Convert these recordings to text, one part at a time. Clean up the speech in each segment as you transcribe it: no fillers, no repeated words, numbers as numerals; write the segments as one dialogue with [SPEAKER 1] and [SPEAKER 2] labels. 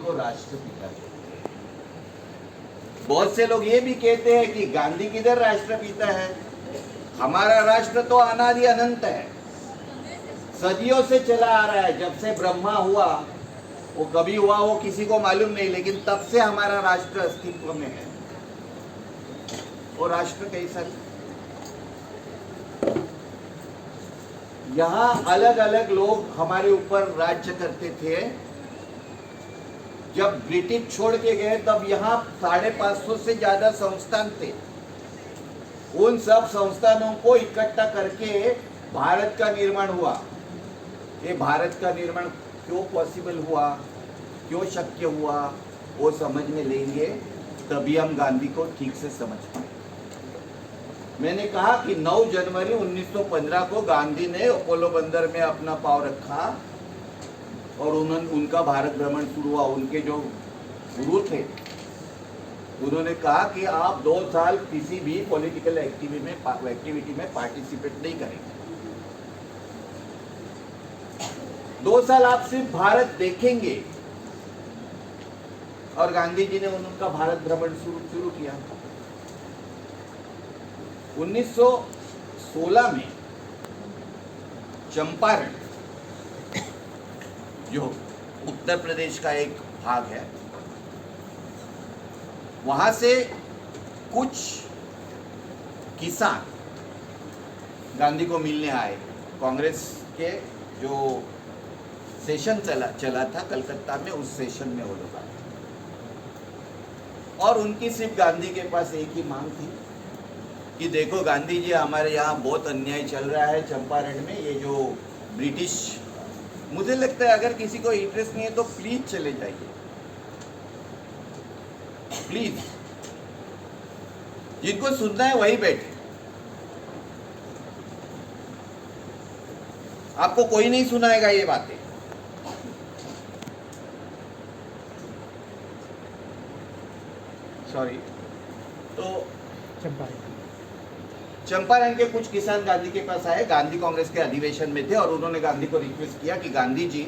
[SPEAKER 1] को राष्ट्रपिता कहते हैं। बहुत से लोग ये भी कहते हैं कि गांधी किधर राष्ट्रपिता है, हमारा राष्ट्र तो अनादि अनंत है, सदियों से चला आ रहा है। जब से ब्रह्मा हुआ, वो कभी हुआ वो किसी को मालूम नहीं, लेकिन तब से हमारा राष्ट्र अस्तित्व में है। वो राष्ट्र कैसा, यहाँ अलग अलग लोग हमारे ऊपर राज्य करते थे। जब ब्रिटिश छोड़ के गए तब यहाँ 550 से ज्यादा संस्थान थे। उन सब संस्थानों को इकट्ठा करके भारत का निर्माण हुआ। ये भारत का निर्माण क्यों पॉसिबल हुआ, क्यों शक्य हुआ, वो समझ में लेंगे तभी हम गांधी को ठीक से समझ पाए। मैंने कहा कि 9 जनवरी 1915 को गांधी ने अपोलो बंदर में अपना पांव रखा और उनका भारत भ्रमण शुरू हुआ। उनके जो गुरु थे उन्होंने कहा कि आप 2 साल किसी भी पॉलिटिकल एक्टिविटी में पार्टिसिपेट नहीं करेंगे, 2 साल आप सिर्फ भारत देखेंगे। और गांधी जी ने उनका भारत भ्रमण शुरू किया। 1916 में चंपारण, जो उत्तर प्रदेश का एक भाग है, वहां से कुछ किसान गांधी को मिलने आए। कांग्रेस के जो सेशन चला था कलकत्ता में, उस सेशन में वो लोग आए और उनकी सिर्फ गांधी के पास एक ही मांग थी कि देखो गांधी जी, हमारे यहाँ बहुत अन्याय चल रहा है चंपारण में। ये जो ब्रिटिश, मुझे लगता है अगर किसी को इंटरेस्ट नहीं है तो प्लीज चले जाइए, प्लीज। जिनको सुनना है वही बैठे, आपको कोई नहीं सुनाएगा ये बातें। सॉरी। तो चंपारण के कुछ किसान गांधी के पास आए, गांधी कांग्रेस के अधिवेशन में थे और उन्होंने गांधी को रिक्वेस्ट किया कि गांधी जी,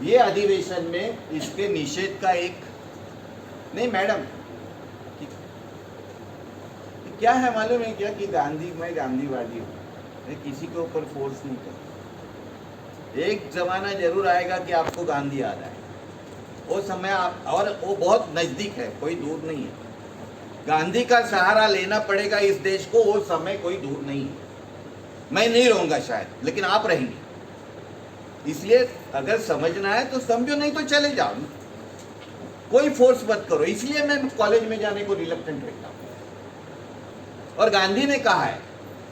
[SPEAKER 1] ये अधिवेशन में इसके निषेध का एक, नहीं मैडम, क्या है मालूम है क्या कि गांधी, मैं गांधीवादी हूँ, मैं किसी के ऊपर फोर्स नहीं करता। एक जमाना जरूर आएगा कि आपको गांधी याद आए, वो समय आप, और वो बहुत नजदीक है, कोई दूर नहीं है। गांधी का सहारा लेना पड़ेगा इस देश को, वो समय कोई दूर नहीं है। मैं नहीं रहूंगा शायद, लेकिन आप रहेंगे। इसलिए अगर समझना है तो समझो, नहीं तो चले जाओ, कोई फोर्स मत करो। इसलिए मैं कॉलेज में जाने को रिलक्टेंट रहता हूं। और गांधी ने कहा है,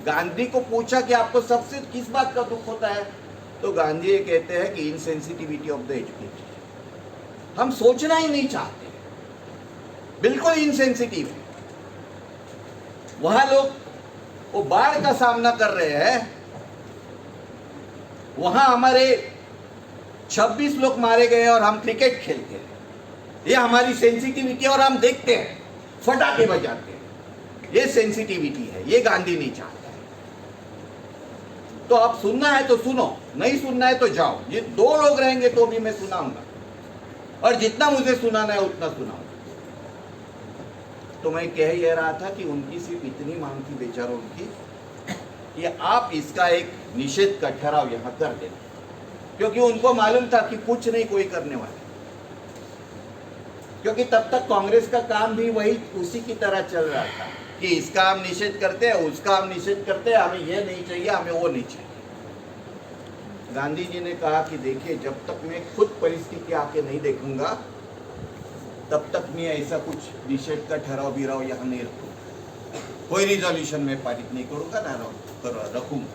[SPEAKER 1] गांधी को पूछा कि आपको सबसे किस बात का दुख होता है, तो गांधी ये कहते हैं कि इनसेंसिटिविटी ऑफ द एजुकेटेड। हम सोचना ही नहीं चाहते, बिल्कुल इनसेंसिटिव है। वहां लोग वो बाढ़ का सामना कर रहे हैं, वहां हमारे 26 लोग मारे गए और हम क्रिकेट खेलते हैं। ये हमारी सेंसिटिविटी, और हम देखते हैं, फटाके बजाते हैं। ये सेंसिटिविटी है, ये गांधी नहीं चाहता है। तो आप सुनना है तो सुनो, नहीं सुनना है तो जाओ। ये 2 लोग रहेंगे तो भी मैं सुनाऊंगा, और जितना मुझे सुनाना है उतना सुनाऊंगा। तो मैं कह ये रहा था कि उनकी सिर्फ इतनी मांग थी बेचारों की कि आप इसका एक निषेध का ठहराव यहां कर देना, क्योंकि उनको मालूम था कि कुछ नहीं कोई करने वाला, क्योंकि तब तक कांग्रेस का काम भी वही उसी की तरह चल रहा था कि इसका हम निषेध करते हैं, उसका हम निषेध करते हैं, हमें ये नहीं चाहिए, हमें वो नहीं चाहिए। गांधी जी ने कहा कि देखिए, जब तक मैं खुद परिस्थिति आके नहीं देखूंगा तब तक मैं ऐसा कुछ निषेध का ठहराव बिराव यहाँ नहीं रखूंगा, कोई रिजोल्यूशन में पारित नहीं करूंगा, ना रखूंगा।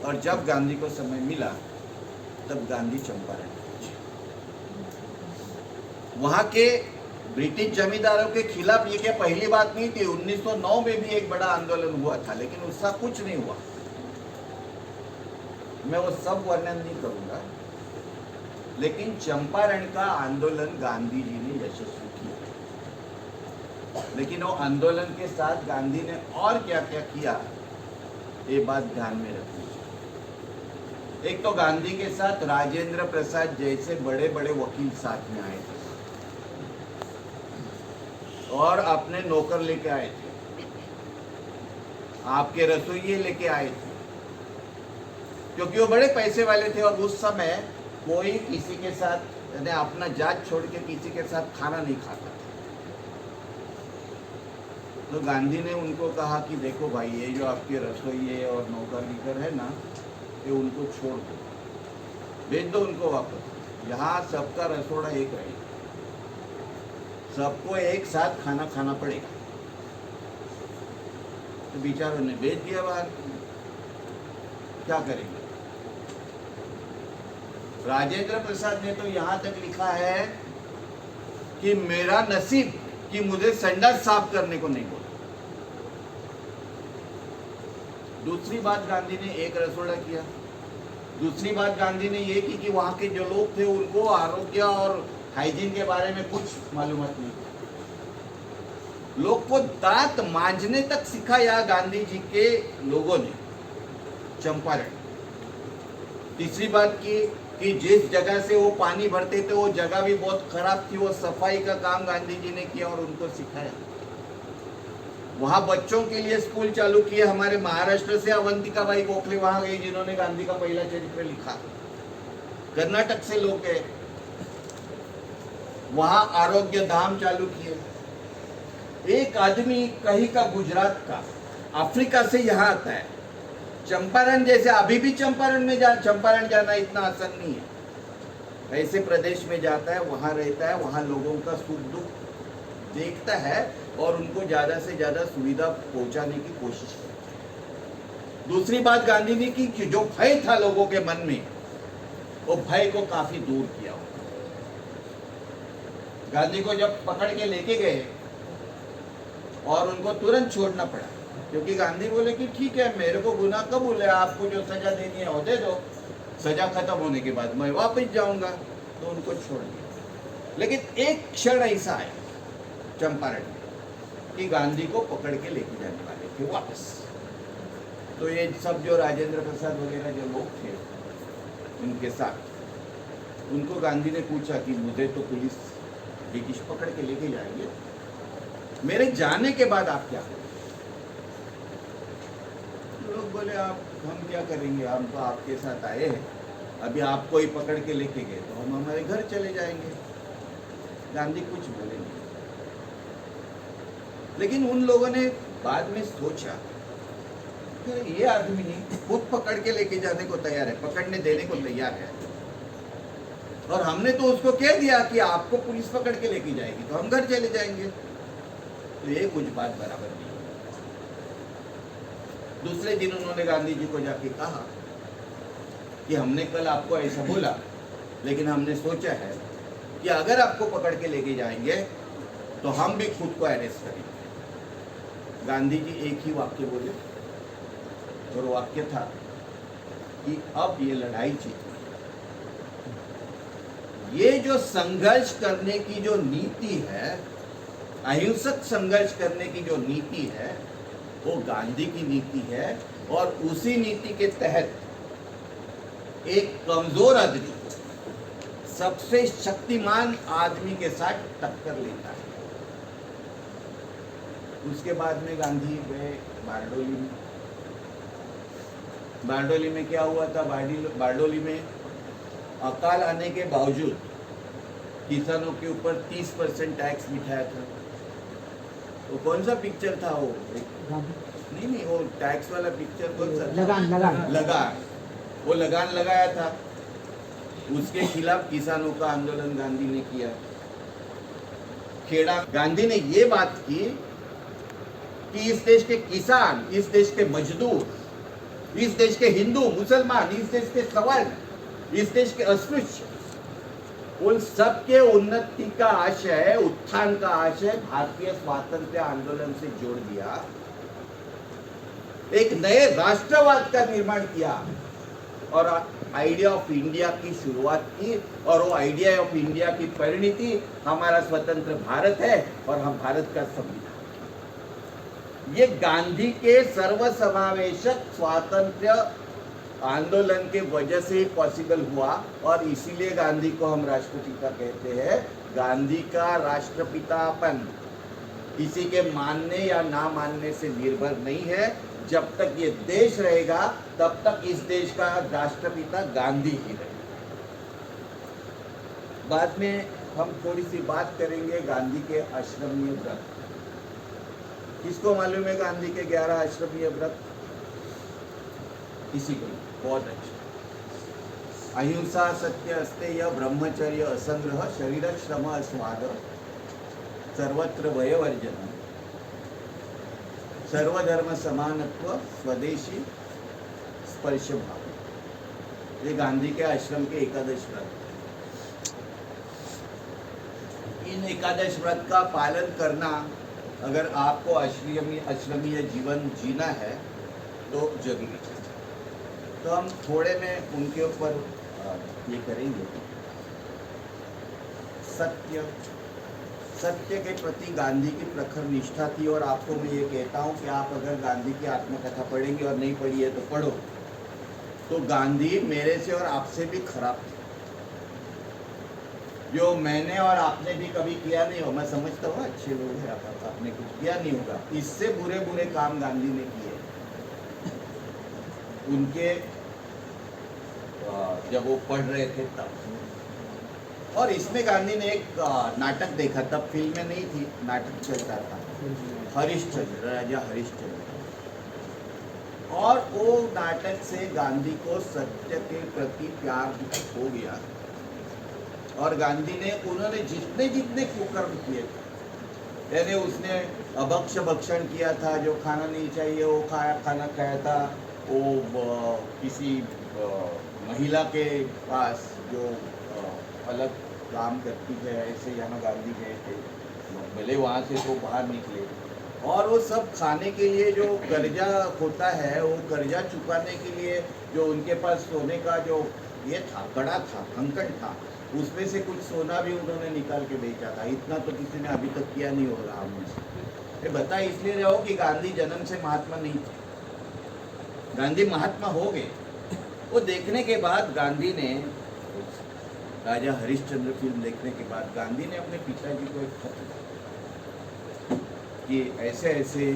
[SPEAKER 1] और जब गांधी को समय मिला तब गांधी चंपारण पहुंचे। वहां के ब्रिटिश जमींदारों के खिलाफ ये क्या पहली बात नहीं थी। 1909 में भी एक बड़ा आंदोलन हुआ था, लेकिन उसका कुछ नहीं हुआ। मैं वो सब वर्णन नहीं करूंगा, लेकिन चंपारण का आंदोलन गांधी जी ने यशस्वी किया। लेकिन वो आंदोलन के साथ गांधी ने और क्या क्या किया, ये बात ध्यान में रखनी चाहिए। एक तो गांधी के साथ राजेंद्र प्रसाद जैसे बड़े बड़े वकील साथ में आए थे और अपने नौकर लेके आए थे, आपके रसोइये लेके आए थे, क्योंकि वो बड़े पैसे वाले थे। और उस समय कोई किसी के साथ यानी अपना जात छोड़ के किसी के साथ खाना नहीं खाता था। तो गांधी ने उनको कहा कि देखो भाई, ये जो आपके रसोइये और नौकर लीकर है ना, ये उनको छोड़ दो, भेज दो उनको वापस। यहाँ सबका रसोड़ा एक रहेगा, सबको एक साथ खाना खाना पड़ेगा। तो बेचारों ने भेज दिया बाहर, क्या करेंगे। राजेंद्र प्रसाद ने तो यहाँ तक लिखा है कि मेरा नसीब कि मुझे संडास साफ करने को नहीं बोला। दूसरी बात गांधी ने एक रसोड़ा किया। दूसरी बात गांधी ने ये की कि वहां के जो लोग थे उनको आरोग्य और हाइजीन के बारे में कुछ मालूमात नहीं। लोग को दांत मांजने तक सिखाया गांधी जी के लोगों ने चंपारण। तीसरी बात की कि जिस जगह से वो पानी भरते थे वो जगह भी बहुत खराब थी, वो सफाई का काम गांधी जी ने किया और उनको सिखाया। वहां बच्चों के लिए स्कूल चालू किए। हमारे महाराष्ट्र से अवंतिकाबाई गोखले वहां गई, जिन्होंने गांधी का पहला चरित्र लिखा। कर्नाटक से लोग गए, वहां आरोग्य धाम चालू किए। एक आदमी कहीं का, गुजरात का, अफ्रीका से यहाँ आता है, चंपारण जैसे, अभी भी चंपारण में चंपारण जाना इतना आसान नहीं है। ऐसे प्रदेश में जाता है, वहां रहता है, वहां लोगों का सुख दुख देखता है और उनको ज्यादा से ज्यादा सुविधा पहुंचाने की कोशिश करता है। दूसरी बात गांधी ने की कि जो भय था लोगों के मन में, वो भय को काफी दूर किया। गांधी को जब पकड़ के लेके गए और उनको तुरंत छोड़ना पड़ा, क्योंकि गांधी बोले कि ठीक है, मेरे को गुनाह कबूल है, आपको जो सजा देनी है वो दे दो, सजा खत्म होने के बाद मैं वापस जाऊंगा। तो उनको छोड़ दिया। लेकिन एक क्षण ऐसा आया चंपारण में कि गांधी को पकड़ के लेके जाने वाले थे वापस। तो ये सब जो राजेंद्र प्रसाद वगैरह जो लोग थे उनके साथ, उनको गांधी ने पूछा कि मुझे तो पुलिस ब्रिटिश पकड़ के लेके जाएंगे, मेरे जाने के बाद आप क्या करेंगे। लोग बोले आप, हम क्या करेंगे, हम तो आपके साथ आए हैं, अभी आपको ही पकड़ के लेके गए तो हम हमारे घर चले जाएंगे। गांधी कुछ बोले नहीं। लेकिन उन लोगों ने बाद में सोचा कि ये आदमी खुद पकड़ के लेके जाने को तैयार है, पकड़ने देने को तैयार है, और हमने तो उसको कह दिया कि आपको पुलिस पकड़ के लेके जाएगी तो हम घर चले जाएंगे। तो ये कुछ बात बराबर नहीं। दूसरे दिन उन्होंने गांधी जी को जाके कहा कि हमने कल आपको ऐसा बोला, लेकिन हमने सोचा है कि अगर आपको पकड़ के लेके जाएंगे तो हम भी खुद को अरेस्ट करेंगे। गांधी जी एक ही वाक्य बोले, और वाक्य था कि अब ये लड़ाई जीतनी। ये जो संघर्ष करने की जो नीति है, अहिंसक संघर्ष करने की जो नीति है, वो गांधी की नीति है। और उसी नीति के तहत एक कमजोर आदमी सबसे शक्तिमान आदमी के साथ टक्कर लेता है। उसके बाद में गांधी गए बारडोली में। बारडोली में क्या हुआ था, बारडोली में अकाल आने के बावजूद किसानों के ऊपर 30% टैक्स बिठाया था। वो कौन सा पिक्चर था वो? नहीं, वो टैक्स वाला पिक्चर कौन सा? लगान। वो लगान लगाया था, उसके खिलाफ किसानों का आंदोलन गांधी ने किया। खेड़ा गांधी ने ये बात की कि इस देश के किसान, इस देश के मजदूर, इस देश के हिंदू मुसलमान, इस देश के सवर्ण, इस देश के अस्पृश्य, उन सबके उन्नति का आशय, उत्थान का आशय भारतीय स्वातंत्र्य आंदोलन से जोड़ दिया। एक नए राष्ट्रवाद का निर्माण किया और आइडिया ऑफ इंडिया की शुरुआत की। और वो आइडिया ऑफ इंडिया की परिणति हमारा स्वतंत्र भारत है और हम भारत का संविधान। ये गांधी के सर्वसमावेशक स्वातंत्र्य आंदोलन के वजह से ही पॉसिबल हुआ, और इसीलिए गांधी को हम राष्ट्रपिता कहते हैं। गांधी का राष्ट्रपितापन किसी के मानने या ना मानने से निर्भर नहीं है। जब तक ये देश रहेगा तब तक इस देश का राष्ट्रपिता गांधी ही रहेगा। बाद में हम थोड़ी सी बात करेंगे गांधी के आश्रमीय व्रत। किसको मालूम है गांधी के 11 आश्रमीय व्रत? किसी को? बहुत अच्छा। अहिंसा, सत्य, अस्तेय, ब्रह्मचर्य, असंग्रह, शरीर श्रम अस्वाद, सर्वत्र भयवर्जन, सर्वधर्म समानत्व, स्वदेशी स्पर्श भाव। ये गांधी के आश्रम के एकादश व्रत। इन एकादश व्रत का पालन करना, अगर आपको आश्रमीय जीवन जीना है तो जरूरी है। तो हम थोड़े में उनके ऊपर ये करेंगे। सत्य के प्रति गांधी की प्रखर निष्ठा थी। और आपको मैं ये कहता हूँ कि आप अगर गांधी की आत्मकथा पढ़ेंगे, और नहीं पढ़ी है तो पढ़ो, तो गांधी मेरे से और आपसे भी खराब थे। जो मैंने और आपने भी कभी किया नहीं हो, मैं समझता हूँ अच्छे लोग हैं, आपने कुछ किया नहीं होगा, इससे बुरे बुरे काम गांधी ने किए उनके जब वो पढ़ रहे थे तब। और इसमें गांधी ने एक नाटक देखा, तब फिल्में नहीं थी, नाटक चलता था, हरिश्चंद्र, राजा हरिश्चंद्र। और वो नाटक से गांधी को सत्य के प्रति प्यार हो गया। और गांधी ने, उन्होंने जितने जितने कुकर्म किए थे, यानी उसने अभक्ष भक्षण किया था, जो खाना नहीं चाहिए वो खाना खाया था, वो किसी महिला के पास जो अलग काम करती है, ऐसे यहाँ गांधी गए थे, भले वहाँ से तो बाहर निकले। और वो सब खाने के लिए जो कर्जा होता है, वो कर्जा चुकाने के लिए जो उनके पास सोने का जो ये था, कड़ा था, कंकड़ था, उसमें से कुछ सोना भी उन्होंने निकाल के बेचा था। इतना तो किसी ने अभी तक किया नहीं होगा हम में। ये बता इसलिए रहे हो कि गांधी जन्म से महात्मा नहीं थे, गांधी महात्मा हो गए। वो देखने के बाद गांधी ने, राजा हरिश्चंद्र फिल्म देखने के बाद गांधी ने अपने पिताजी को एक खत लिखा कि ऐसे ऐसे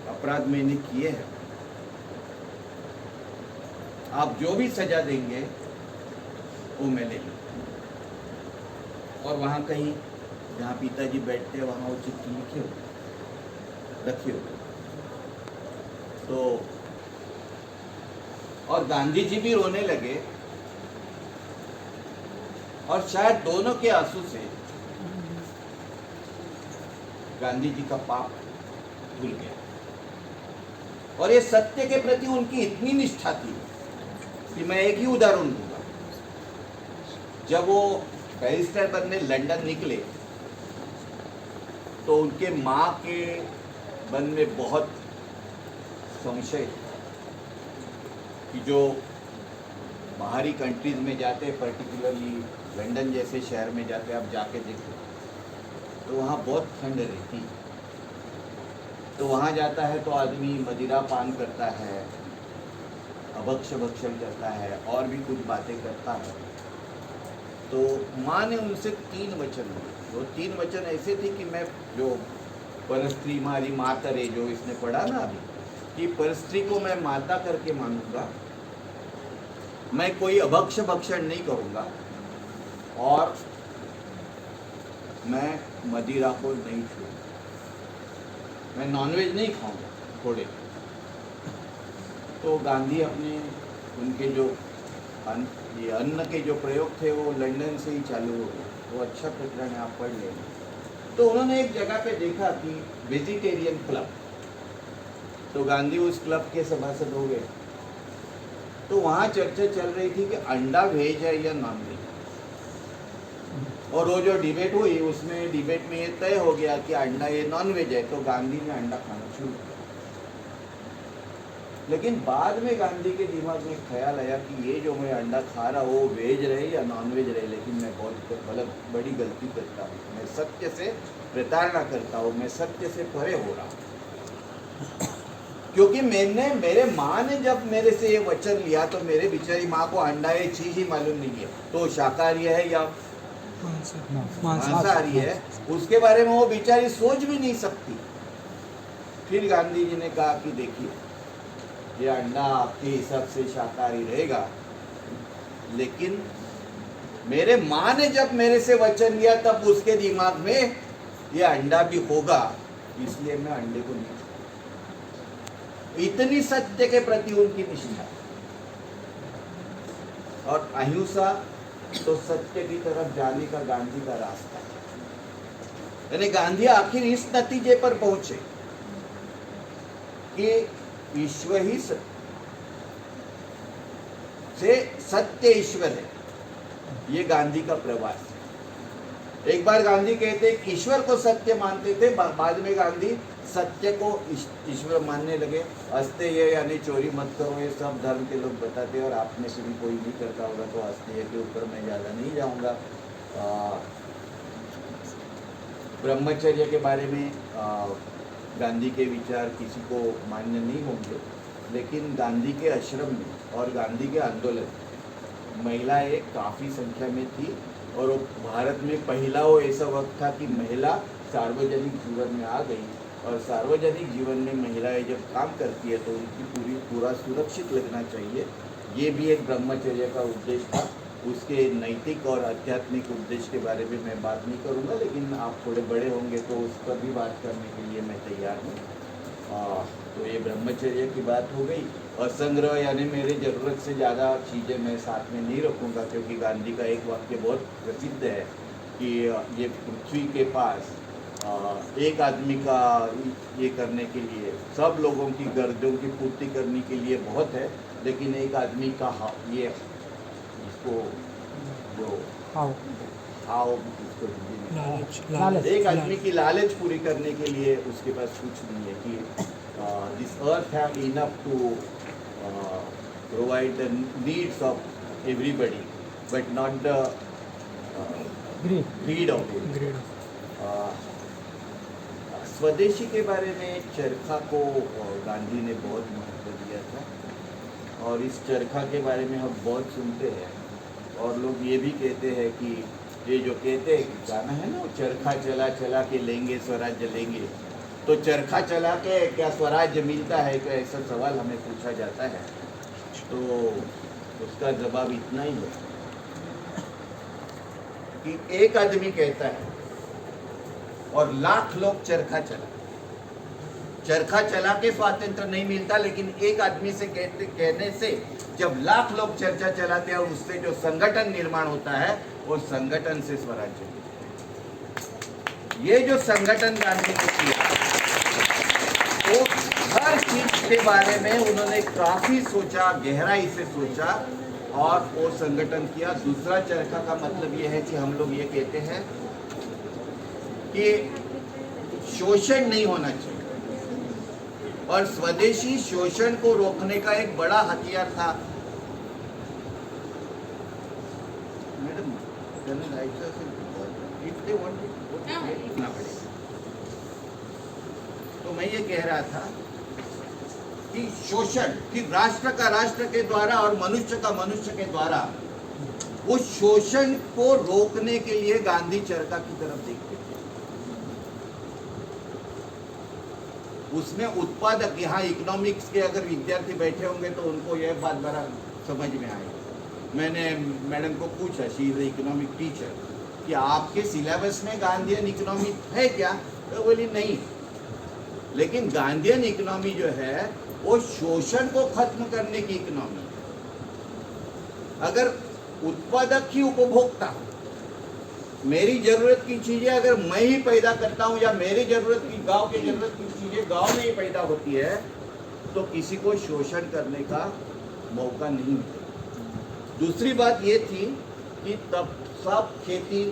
[SPEAKER 1] अपराध मैंने किए हैं, आप जो भी सजा देंगे वो मैं ले लूँ। और वहाँ कहीं जहाँ पिताजी बैठते हैं वहाँ वो चिट्ठी लिखे हुए रखे हुए। तो और गांधी जी भी रोने लगे, और शायद दोनों के आंसू से गांधी जी का पाप धुल गया। और ये सत्य के प्रति उनकी इतनी निष्ठा थी कि मैं एक ही उदाहरण दूंगा। जब वो बैरिस्टर बनने लंदन निकले तो उनके माँ के मन में बहुत संशय कि जो बाहरी कंट्रीज में जाते हैं, पर्टिकुलरली लंदन जैसे शहर में जाते हैं, आप जाके देखो तो वहाँ बहुत ठंड रहती। तो वहाँ जाता है तो आदमी मदिरा पान करता है, अभक्ष भक्षण करता है, और भी कुछ बातें करता है। तो माँ ने उनसे 3 वचन दिए। वो 3 वचन ऐसे थे कि मैं जो परस्त्री मारी मातरे, जो इसने पढ़ा ना अभी, कि परस्त्री को मैं माता करके मानूंगा, मैं कोई अभक्ष भक्षण नहीं करूँगा, और मैं मदिरा को नहीं छूऊंगा, मैं नॉनवेज नहीं खाऊंगा थोड़े। तो गांधी अपने उनके जो ये अन्न के जो प्रयोग थे वो लंदन से ही चालू हो गए। वो अच्छा प्रकरण है, आप पढ़ लेंगे। तो उन्होंने एक जगह पे देखा कि वेजिटेरियन क्लब, तो गांधी उस क्लब के सभासद हो गए। तो वहाँ चर्चा चल रही थी कि अंडा वेज है या नॉन वेज। और वो जो डिबेट हुई उसमें डिबेट में ये तय हो गया कि अंडा ये नॉन वेज है, तो गांधी ने अंडा खाना शुरू किया। लेकिन बाद में गांधी के दिमाग में ख्याल आया कि ये जो मैं अंडा खा रहा हूँ वो वेज रहे या नॉन वेज रहे, लेकिन मैं बहुत बड़ी गलती करता हूँ, मैं सत्य से प्रताड़ना करता हूँ, मैं सत्य से परे हो रहा हूँ। क्योंकि मेरे माँ ने जब मेरे से ये वचन लिया तो मेरे बेचारी माँ को अंडा ये चीज ही मालूम नहीं है, तो शाकाहारी है या मांसाहारी है उसके बारे में वो बेचारी सोच भी नहीं सकती। फिर गांधी जी ने कहा कि देखिए ये अंडा आपके हिसाब से शाकाहारी रहेगा, लेकिन मेरे माँ ने जब मेरे से वचन लिया तब उसके दिमाग में ये अंडा भी होगा, इसलिए मैं अंडे को नहीं। इतनी सत्य के प्रति उनकी निष्ठा और अहिंसा तो सत्य की तरफ जाने का गांधी का रास्ता है। यानी गांधी आखिर इस नतीजे पर पहुंचे कि ईश्वर ही सत्य ईश्वर है। ये गांधी का प्रवास है। एक बार गांधी कहते ईश्वर को सत्य मानते थे, बाद में गांधी सत्य को ईश्वर मानने लगे। अस्तेय यानी चोरी मत करो, ये सब धर्म के लोग बताते हैं और आप में से भी कोई भी करता होगा तो अस्तेय के ऊपर मैं ज़्यादा नहीं जाऊंगा। ब्रह्मचर्य के बारे में गांधी के विचार किसी को मान्य नहीं होंगे, लेकिन गांधी के आश्रम में और गांधी के आंदोलन में महिलाएं काफ़ी संख्या में थी और भारत में पहला वो ऐसा वक्त था कि महिला सार्वजनिक जीवन में आ गई। और सार्वजनिक जीवन में महिलाएं जब काम करती है तो उनकी पूरा सुरक्षित लगना चाहिए। ये भी एक ब्रह्मचर्य का उद्देश्य था। उसके नैतिक और आध्यात्मिक उद्देश्य के बारे में मैं बात नहीं करूँगा, लेकिन आप थोड़े बड़े होंगे तो उस पर भी बात करने के लिए मैं तैयार हूँ। तो ये ब्रह्मचर्य की बात हो गई। असंग्रह यानी मेरे ज़रूरत से ज़्यादा चीज़ें मैं साथ में नहीं रखूँगा, क्योंकि गांधी का एक वाक्य बहुत प्रसिद्ध है कि ये पृथ्वी के पास एक आदमी का ये करने के लिए, सब लोगों की गरजों की पूर्ति करने के लिए बहुत है, लेकिन एक आदमी का ये इसको जो लालच, एक आदमी की लालच पूरी करने के लिए उसके पास कुछ नहीं है कि this earth have enough to provide the needs of everybody, but not the greed of it. स्वदेशी के बारे में चरखा को गांधी ने बहुत महत्व दिया था और इस चरखा के बारे में हम बहुत सुनते हैं और लोग ये भी कहते हैं कि ये जो कहते हैं गाना है ना, चरखा चला चला के लेंगे स्वराज्य लेंगे, तो चरखा चला के क्या स्वराज्य मिलता है, तो ऐसा सवाल हमें पूछा जाता है। तो उसका जवाब इतना ही है कि एक आदमी कहता है और लाख लोग चरखा चला के स्वातंत्र नहीं मिलता, लेकिन एक आदमी से कहने से जब लाख लोग चर्चा चलाते हैं और उससे जो संगठन निर्माण होता है वो संगठन से स्वराज्य मिलता है। ये जो संगठन गांधी ने किया तो हर चीज के बारे में उन्होंने काफी सोचा, गहराई से सोचा और वो संगठन किया। दूसरा चरखा का मतलब ये है कि हम लोग ये कहते हैं कि शोषण नहीं होना चाहिए और स्वदेशी शोषण को रोकने का एक बड़ा हथियार था। मैडम तो मैं ये कह रहा था कि शोषण, कि राष्ट्र के द्वारा और मनुष्य का मनुष्य के द्वारा, उस शोषण को रोकने के लिए गांधी चरखा की तरफ देखते थे। उसमें उत्पादक, यहाँ इकोनॉमिक्स के अगर विद्यार्थी बैठे होंगे तो उनको यह बात बड़ा समझ में आएगी। मैंने मैडम को पूछा, शी इज इकोनॉमिक टीचर, कि आपके सिलेबस में गांधीयन इकोनॉमी है क्या? तो बोली नहीं, लेकिन गांधीयन इकोनॉमी जो है वो शोषण को खत्म करने की इकोनॉमी है। अगर उत्पादक ही उपभोक्ता, मेरी जरूरत की चीजें अगर मैं ही पैदा करता हूं या मेरी जरूरत की, गांव की जरूरत की चीजें गांव में ही पैदा होती है, तो किसी को शोषण करने का मौका नहीं मिलेगा। दूसरी बात ये थी कि तब सब खेती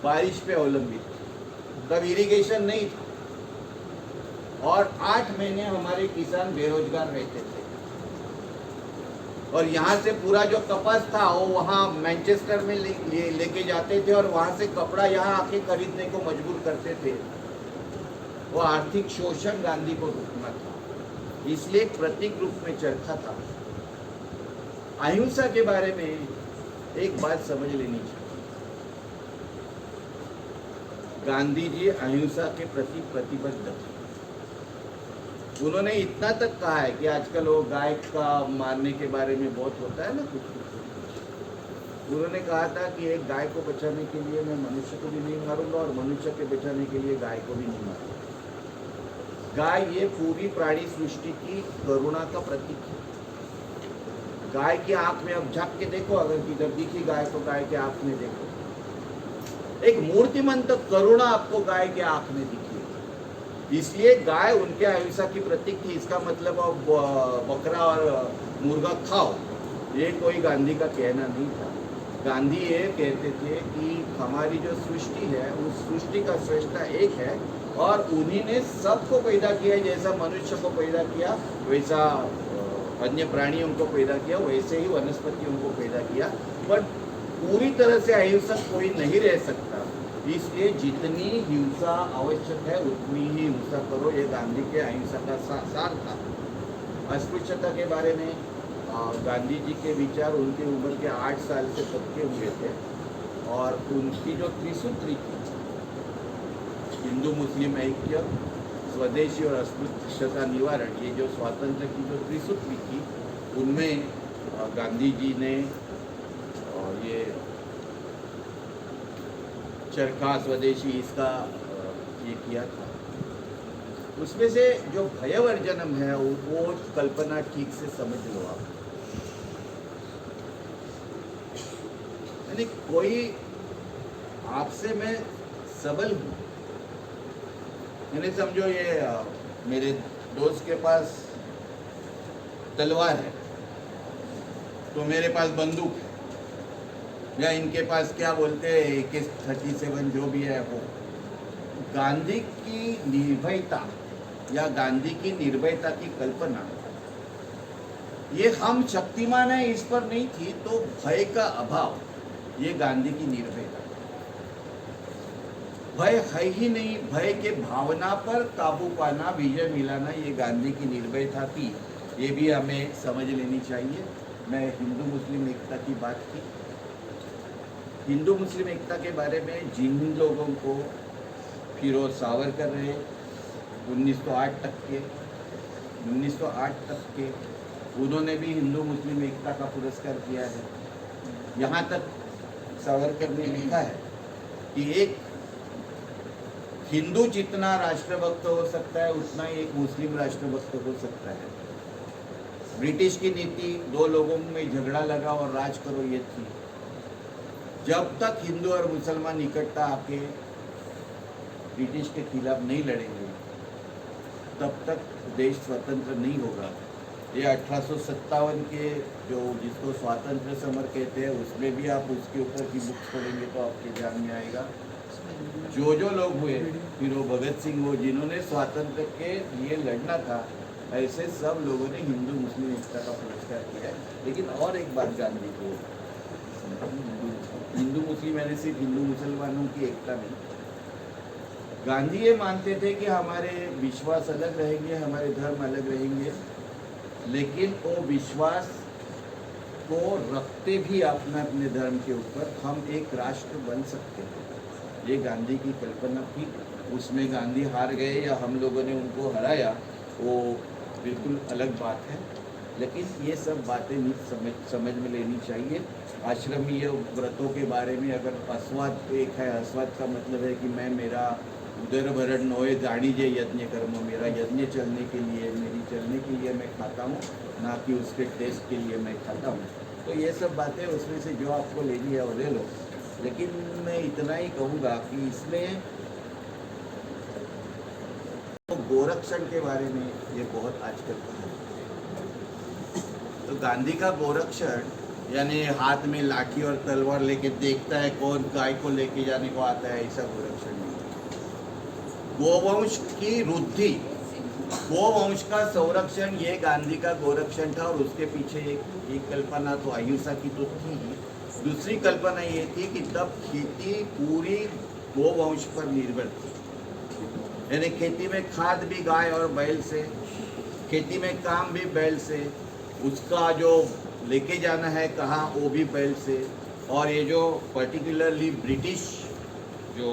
[SPEAKER 1] बारिश पे अवलंबित थी, तब इरिगेशन नहीं था और 8 महीने हमारे किसान बेरोजगार रहते थे और यहाँ से पूरा जो कपास था वो वहाँ मैनचेस्टर में लेके जाते थे और वहाँ से कपड़ा यहाँ आके खरीदने को मजबूर करते थे। वो आर्थिक शोषण गांधी को रोकना था। इसलिए एक प्रतीक रूप में चरखा था। अहिंसा के बारे में एक बात समझ लेनी चाहिए। गांधी जी अहिंसा के प्रति प्रतिबद्ध थे। उन्होंने इतना तक कहा है कि आजकल वो गाय का मारने के बारे में बहुत होता है ना कुछ। उन्होंने कहा था कि एक गाय को बचाने के लिए मैं मनुष्य को भी नहीं मारूंगा और मनुष्य के बचाने के लिए गाय को भी नहीं मारूंगा। गाय ये पूरी प्राणी सृष्टि की करुणा का प्रतीक है। गाय की आंख में अब झांक के देखो, अगर किधर दिखी गाय तो गाय के आंख में देखो, एक मूर्तिमंत करुणा आपको गाय के आंख में दिखी। इसलिए गाय उनके अहिंसा की प्रतीक थी। इसका मतलब अब बकरा और मुर्गा खाओ, ये कोई गांधी का कहना नहीं था। गांधी ये कहते थे कि हमारी जो सृष्टि है उस सृष्टि का सृष्टा एक है और उन्हीं ने सबको पैदा किया। जैसा मनुष्य को पैदा किया वैसा अन्य प्राणियों को पैदा किया, वैसे ही वनस्पतियों को पैदा किया। पर पूरी तरह से अहिंसक कोई नहीं रह सकता, इसलिए जितनी हिंसा आवश्यक है उतनी ही हिंसा करो। ये गांधी के अहिंसा का सार था। अस्पृश्यता के बारे में गांधी जी के विचार उनकी उम्र के 8 साल से पक्के हुए थे और उनकी जो त्रिसूत्री थी, हिंदू मुस्लिम ऐक्य, स्वदेशी और अस्पृश्यता निवारण, ये जो स्वातंत्र्य की जो त्रिसूत्री थी उनमें गांधी जी ने ये चरखा स्वदेशी इसका ये किया था। उसमें से जो भयवर्जनम है वो कल्पना ठीक से समझ लो आप। यानी कोई आपसे मैं सबल हूँ, यानी समझो ये मेरे दोस्त के पास तलवार है तो मेरे पास बंदूक है, या इनके पास क्या बोलते हैं AK-47 जो भी है वो। गांधी की निर्भयता या गांधी की निर्भयता की कल्पना, ये हम शक्तिमान है इस पर नहीं थी, तो भय का अभाव, ये गांधी की निर्भयता। भय है ही नहीं, भय के भावना पर काबू पाना, विजय मिलाना, ये गांधी की निर्भयता थी। ये भी हमें समझ लेनी चाहिए। मैं हिंदू मुस्लिम एकता की बात की। हिंदू मुस्लिम एकता के बारे में जिन लोगों को फिरोज सावरकर रहे 1908 तक के, उन्होंने भी हिंदू मुस्लिम एकता का पुरस्कार किया है। यहाँ तक सावरकर ने लिखा है कि एक हिंदू जितना राष्ट्रभक्त हो सकता है उतना ही एक मुस्लिम राष्ट्रभक्त हो सकता है। ब्रिटिश की नीति दो लोगों में झगड़ा लगा और राज करो ये थी। जब तक हिंदू और मुसलमान इकट्ठा आके ब्रिटिश के खिलाफ नहीं लड़ेंगे तब तक देश स्वतंत्र नहीं होगा। ये 1857 के जो जिसको स्वातंत्र्य समर कहते हैं उसमें भी आप उसके ऊपर की बुक्स पढ़ेंगे तो आपके ध्यान में आएगा। जो लोग हुए, फिर वो भगत सिंह हो जिन्होंने स्वातंत्र के लिए लड़ना था, ऐसे सब लोगों ने हिंदू मुस्लिम एकता का पुरस्कार किया है। लेकिन और एक बात गांधी को, हिंदू मुस्लिम यानी सिर्फ हिंदू मुसलमानों की एकता नहीं, गांधी ये मानते थे कि हमारे विश्वास अलग रहेंगे, हमारे धर्म अलग रहेंगे, लेकिन वो विश्वास को रखते भी अपने अपने धर्म के ऊपर हम एक राष्ट्र बन सकते हैं। ये गांधी की कल्पना थी। उसमें गांधी हार गए या हम लोगों ने उनको हराया वो बिल्कुल अलग बात है, लेकिन ये सब बातें नहीं समझ में लेनी चाहिए। आश्रमीय व्रतों के बारे में अगर अस्वाद एक है, अस्वाद का मतलब है कि मैं मेरा उदर भरण नोए जाणीजे यज्ञ कर्म, मेरा यज्ञ चलने के लिए, मेरी चलने के लिए मैं खाता हूँ, ना कि उसके टेस्ट के लिए मैं खाता हूँ। तो ये सब बातें उसमें से जो आपको लेनी है वो ले लो। लेकिन मैं इतना ही कहूँगा कि इसमें तो गोरक्षण के बारे में ये बहुत आजकल कहा। तो गांधी का गोरक्षण यानी हाथ में लाठी और तलवार लेके देखता है कौन गाय को लेके जाने को आता है, ऐसा गोरक्षण नहीं। गोवंश की वृद्धि, गोवंश का संरक्षण, ये गांधी का गोरक्षण था। और उसके पीछे एक कल्पना तो अहिंसा की तो थी ही, दूसरी कल्पना ये थी कि तब खेती पूरी गोवंश पर निर्भर थी, यानी खेती में खाद भी गाय और बैल से, खेती में काम भी बैल से, उसका जो लेके जाना है कहाँ वो भी बैल से। और ये जो पर्टिकुलरली ब्रिटिश जो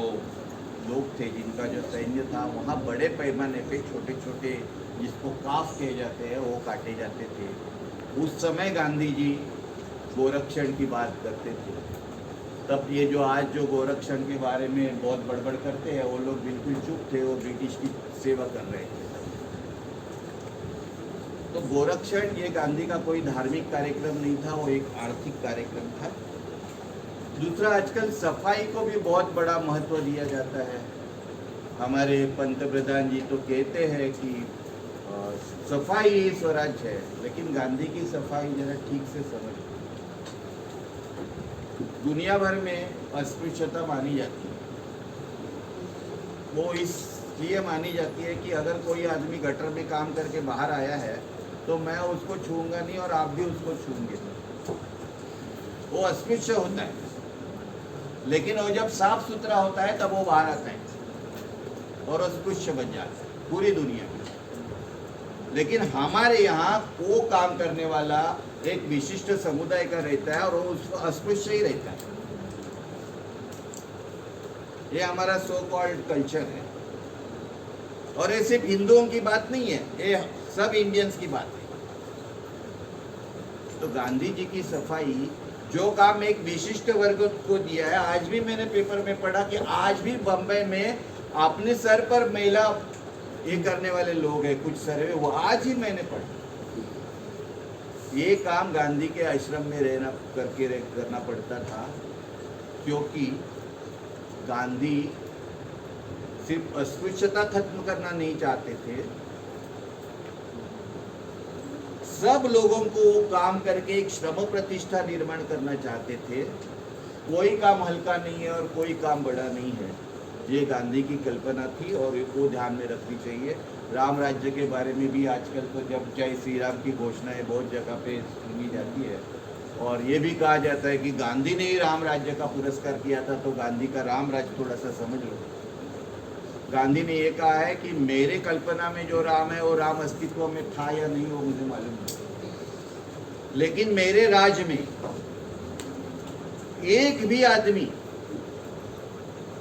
[SPEAKER 1] लोग थे जिनका जो सैन्य था, वहाँ बड़े पैमाने पे छोटे छोटे जिसको काफ कहे जाते हैं वो काटे जाते थे। उस समय गांधी जी गोरक्षण की बात करते थे। तब ये जो आज जो गोरक्षण के बारे में बहुत बड़बड़ करते हैं वो लोग बिल्कुल चुप थे, वो ब्रिटिश की सेवा कर रहे थे। तो गोरक्षण ये गांधी का कोई धार्मिक कार्यक्रम नहीं था, वो एक आर्थिक कार्यक्रम था। दूसरा, आजकल सफाई को भी बहुत बड़ा महत्व दिया जाता है। हमारे पंतप्रधान जी तो कहते हैं कि सफाई ही स्वराज है, लेकिन गांधी की सफाई जरा ठीक से समझ। दुनिया भर में अस्पृश्यता मानी जाती है, वो इसलिए मानी जाती है कि अगर कोई आदमी गटर में काम करके बाहर आया है तो मैं उसको छूऊंगा नहीं और आप भी उसको छूएंगे नहीं, वो अस्पृश्य होता है। लेकिन वो जब साफ सुथरा होता है तब वो बाहर आता है और अस्पृश्य बन जाता है पूरी दुनिया में। लेकिन हमारे यहाँ वो काम करने वाला एक विशिष्ट समुदाय का रहता है और वो उसको अस्पृश्य ही रहता है। ये हमारा सो कॉल्ड कल्चर है, और ये सिर्फ हिंदुओं की बात नहीं है, ये सब इंडियंस की बात है। तो गांधी जी की सफाई जो काम एक विशिष्ट वर्ग को दिया है, आज भी मैंने पेपर में पढ़ा कि आज भी बम्बई में अपने सर पर महिला ये करने वाले लोग हैं, कुछ सर्वे, वो आज ही मैंने पढ़ा। ये काम गांधी के आश्रम में रहना करना पड़ता था, क्योंकि गांधी सिर्फ अस्पृश्यता खत्म करना नहीं चाहते थे, सब लोगों को काम करके एक श्रम प्रतिष्ठा निर्माण करना चाहते थे। कोई काम हल्का नहीं है और कोई काम बड़ा नहीं है, ये गांधी की कल्पना थी और वो ध्यान में रखनी चाहिए। राम राज्य के बारे में भी आजकल तो जब जय श्री राम की घोषणाएं बहुत जगह पे सुनी जाती है, और ये भी कहा जाता है कि गांधी ने ही राम राज्य का पुरस्कार किया था, तो गांधी का राम राज्य थोड़ा सा समझ लो। गांधी ने ये कहा है कि मेरे कल्पना में जो राम है वो राम अस्तित्व में था या नहीं वो मुझे मालूम नहीं, लेकिन मेरे राज्य में एक भी आदमी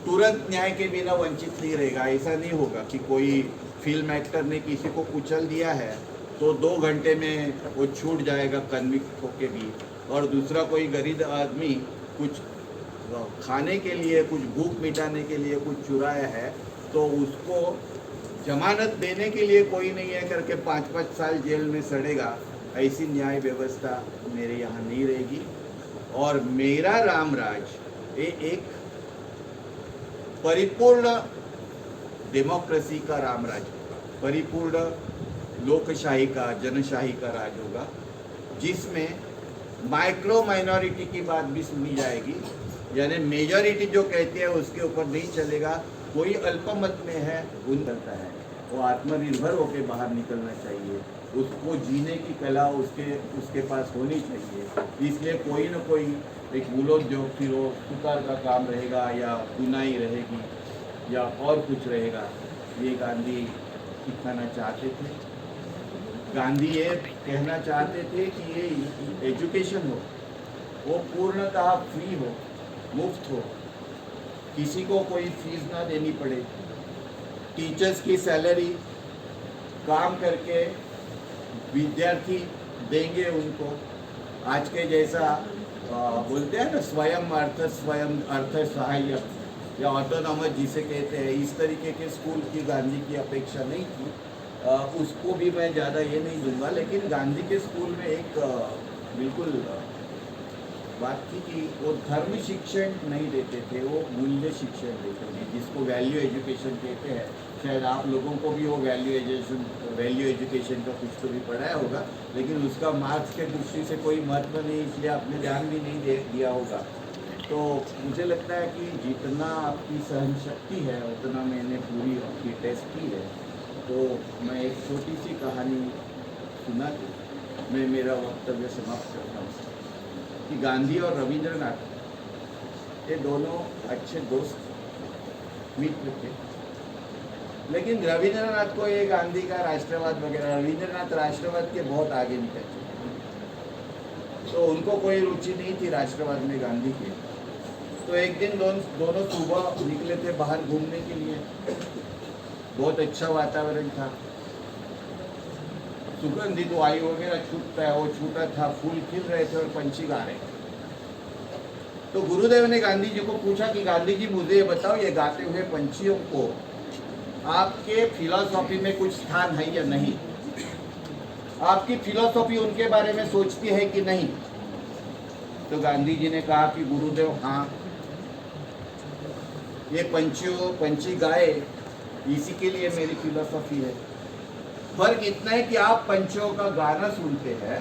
[SPEAKER 1] तुरंत न्याय के बिना वंचित नहीं रहेगा। ऐसा नहीं होगा कि कोई फिल्म एक्टर ने किसी को कुचल दिया है तो 2 घंटे में वो छूट जाएगा कन्विक्ट होके भी, और दूसरा कोई गरीब आदमी कुछ खाने के लिए, कुछ भूख मिटाने के लिए कुछ चुराया है तो उसको जमानत देने के लिए कोई नहीं है करके 5-5 साल जेल में सड़ेगा। ऐसी न्याय व्यवस्था मेरे यहाँ नहीं रहेगी। और मेरा राम राज ये एक परिपूर्ण डेमोक्रेसी का राम राज होगा, परिपूर्ण लोकशाही का, जनशाही का राज होगा, जिसमें माइक्रो माइनॉरिटी की बात भी सुनी जाएगी। यानी मेजॉरिटी जो कहती है उसके ऊपर नहीं चलेगा। कोई अल्पमत में है उन करता है, वो आत्मनिर्भर होकर बाहर निकलना चाहिए, उसको जीने की कला उसके पास होनी चाहिए। इसलिए कोई ना कोई एक मूलोद्योग, फिर वो सुतार का काम रहेगा या बुनाई रहेगी या और कुछ रहेगा, ये गांधी सिखाना चाहते थे। गांधी ये कहना चाहते थे कि ये एजुकेशन हो वो पूर्णतः फ्री हो, मुफ्त हो, किसी को कोई फीस ना देनी पड़े। टीचर्स की सैलरी काम करके विद्यार्थी देंगे उनको। आज के जैसा बोलते हैं ना स्वयं अर्थ सहायक या ऑटोनॉमस जिसे कहते हैं, इस तरीके के स्कूल की गांधी की अपेक्षा नहीं थी। उसको भी मैं ज़्यादा ये नहीं दूंगा, लेकिन गांधी के स्कूल में एक बिल्कुल बात थी कि वो धर्म शिक्षण नहीं देते थे, वो मूल्य शिक्षण देते थे, जिसको वैल्यू एजुकेशन कहते हैं। शायद आप लोगों को भी वो वैल्यू एजुकेशन का कुछ तो भी पढ़ाया होगा, लेकिन उसका मार्क्स के दृष्टि से कोई महत्व नहीं, इसलिए आपने ध्यान भी नहीं दिया होगा। तो मुझे लगता है कि जितना आपकी सहन शक्ति है उतना मैंने पूरी आपकी टेस्ट की है। तो मैं एक छोटी सी कहानी सुना के मैं मेरा वक्तव्य समाप्त करता हूँ कि गांधी और रविंद्रनाथ ये दोनों अच्छे दोस्त मित्र थे। लेकिन रविंद्रनाथ को ये गांधी का राष्ट्रवाद वगैरह, रविंद्रनाथ राष्ट्रवाद के बहुत आगे निकल चुके, तो उनको कोई रुचि नहीं थी राष्ट्रवाद में गांधी की। तो एक दिन दोनों सुबह निकले थे बाहर घूमने के लिए, बहुत अच्छा वातावरण था, सुगंधित वायु वगैरह छूटता है, वो छूटा था, फूल खिल रहे थे और पंछी गा रहे थे। तो गुरुदेव ने गांधी जी को पूछा कि गांधी जी मुझे ये बताओ, ये गाते हुए पंछियों को आपके फिलॉसफी में कुछ स्थान है या नहीं, आपकी फिलॉसफी उनके बारे में सोचती है कि नहीं? तो गांधी जी ने कहा कि गुरुदेव हाँ, ये पंछी गाए इसी के लिए मेरी फिलॉसफी है। फर्क इतना है कि आप पंछियों का गाना सुनते हैं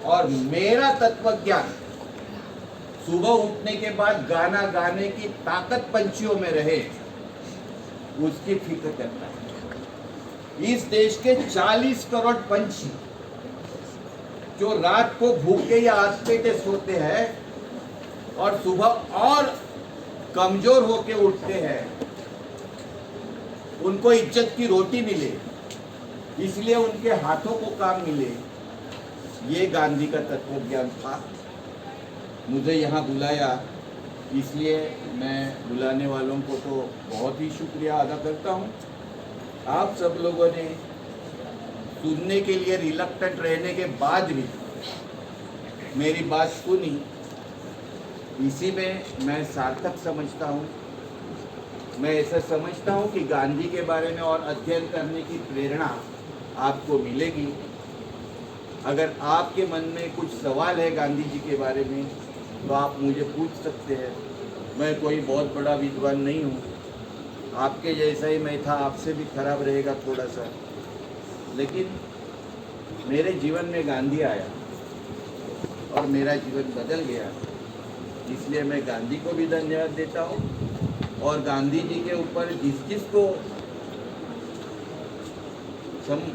[SPEAKER 1] और मेरा तत्व ज्ञान सुबह उठने के बाद गाना गाने की ताकत पंछियों में रहे, उसकी फिक्र करता है। इस देश के 40 करोड़ पंछी जो रात को भूखे या आधपेटे सोते हैं और सुबह और कमजोर होके उठते हैं, उनको इज्जत की रोटी मिले, इसलिए उनके हाथों को काम मिले, ये गांधी का तत्व ज्ञान था। मुझे यहाँ बुलाया, इसलिए मैं बुलाने वालों को तो बहुत ही शुक्रिया अदा करता हूँ। आप सब लोगों ने सुनने के लिए रिलक्टेंट रहने के बाद भी मेरी बात सुनी, इसी में मैं सार्थक समझता हूँ। मैं ऐसा समझता हूँ कि गांधी के बारे में और अध्ययन करने की प्रेरणा आपको मिलेगी। अगर आपके मन में कुछ सवाल है गांधी जी के बारे में तो आप मुझे पूछ सकते हैं। मैं कोई बहुत बड़ा विद्वान नहीं हूँ, आपके जैसा ही मैं था, आपसे भी खराब रहेगा थोड़ा सा, लेकिन मेरे जीवन में गांधी आया और मेरा जीवन बदल गया, इसलिए मैं गांधी को भी धन्यवाद देता हूँ। और गांधी जी के ऊपर जिस जिसको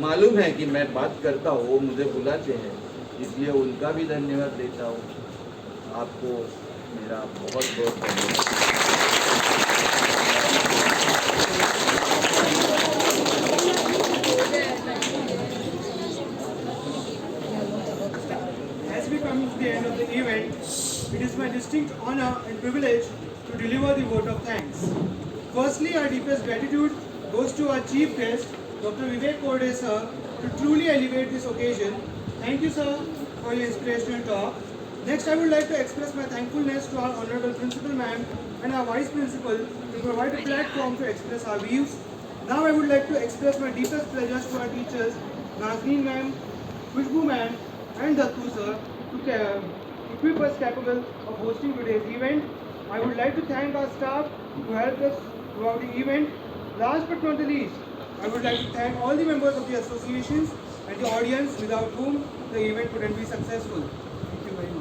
[SPEAKER 1] मालूम है कि मैं बात करता हूँ वो मुझे बुलाते हैं, इसलिए उनका भी धन्यवाद देता हूँ। आपको मेरा बहुत बहुत धन्यवाद।
[SPEAKER 2] As we come to the end of the event, it is my distinct honor and privilege to deliver the vote of thanks. Firstly, our deepest gratitude goes to our chief guest, Dr. Vivek Korde sir, to truly elevate this occasion. Thank you, sir, for your inspirational talk. Next, I would like to express my thankfulness to our Honorable Principal Ma'am and our Vice Principal to provide a platform to express our views. Now, I would like to express my deepest pleasures to our teachers, Nazneen Ma'am, Khushbu Ma'am, and Dattu sir, to equip us capable of hosting today's event. I would like to thank our staff who helped us throughout the event. Last but not the least, I would like to thank all the members of the associations and the audience without whom the event couldn't be successful. Thank you very much.